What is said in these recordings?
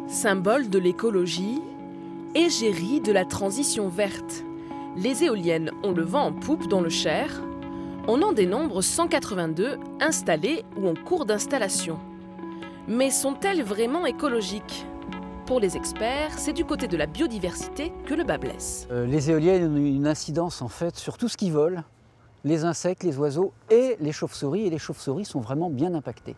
Symbole de l'écologie, égérie de la transition verte. Les éoliennes ont le vent en poupe dans le Cher. On en dénombre 182 installées ou en cours d'installation. Mais sont-elles vraiment écologiques ? Pour les experts, c'est du côté de la biodiversité que le bât blesse. Les éoliennes ont une incidence en fait sur tout ce qui vole, les insectes, les oiseaux et les chauves-souris. Et les chauves-souris sont vraiment bien impactées.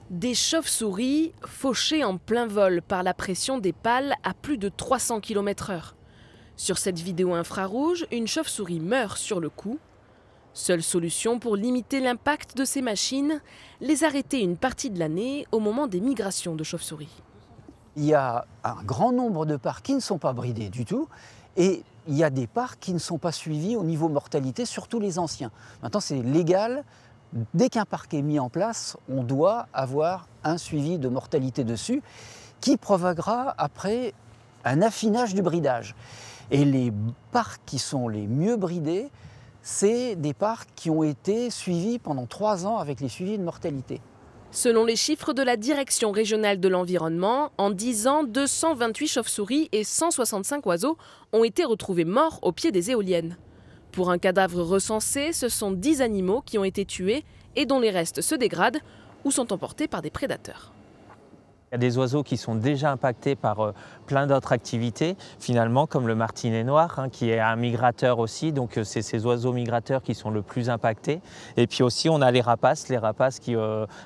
Des chauves-souris fauchées en plein vol par la pression des pales à plus de 300 km/h. Sur cette vidéo infrarouge, une chauve-souris meurt sur le coup. Seule solution pour limiter l'impact de ces machines, les arrêter une partie de l'année au moment des migrations de chauves-souris. Il y a un grand nombre de parcs qui ne sont pas bridés du tout et il y a des parcs qui ne sont pas suivis au niveau mortalité, surtout les anciens. Maintenant, c'est légal. Dès qu'un parc est mis en place, on doit avoir un suivi de mortalité dessus qui provoquera après un affinage du bridage. Et les parcs qui sont les mieux bridés, c'est des parcs qui ont été suivis pendant 3 ans avec les suivis de mortalité. Selon les chiffres de la Direction régionale de l'environnement, en 10 ans, 228 chauves-souris et 165 oiseaux ont été retrouvés morts au pied des éoliennes. Pour un cadavre recensé, ce sont 10 animaux qui ont été tués et dont les restes se dégradent ou sont emportés par des prédateurs. Il y a des oiseaux qui sont déjà impactés par plein d'autres activités, finalement, comme le martinet noir, qui est un migrateur aussi. Donc c'est ces oiseaux migrateurs qui sont le plus impactés. Et puis aussi, on a les rapaces qui,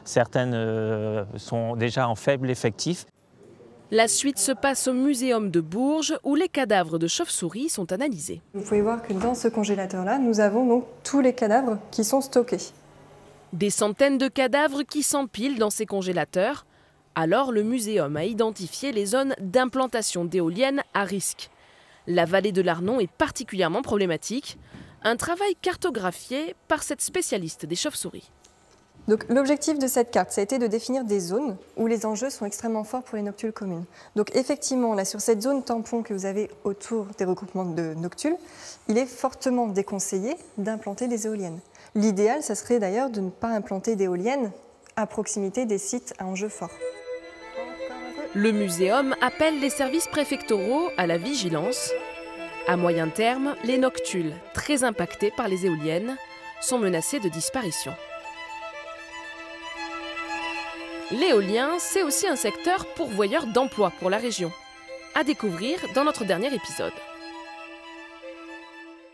certaines sont déjà en faible effectif. La suite se passe au muséum de Bourges, où les cadavres de chauves-souris sont analysés. Vous pouvez voir que dans ce congélateur-là, nous avons donc tous les cadavres qui sont stockés. Des centaines de cadavres qui s'empilent dans ces congélateurs. Alors le muséum a identifié les zones d'implantation d'éoliennes à risque. La vallée de l'Arnon est particulièrement problématique. Un travail cartographié par cette spécialiste des chauves-souris. Donc l'objectif de cette carte, ça a été de définir des zones où les enjeux sont extrêmement forts pour les noctules communes. Donc effectivement, là sur cette zone tampon que vous avez autour des regroupements de noctules, il est fortement déconseillé d'implanter des éoliennes. L'idéal, ça serait d'ailleurs de ne pas implanter d'éoliennes à proximité des sites à enjeux forts. Le muséum appelle les services préfectoraux à la vigilance. À moyen terme, les noctules, très impactés par les éoliennes, sont menacés de disparition. L'éolien, c'est aussi un secteur pourvoyeur d'emplois pour la région. À découvrir dans notre dernier épisode.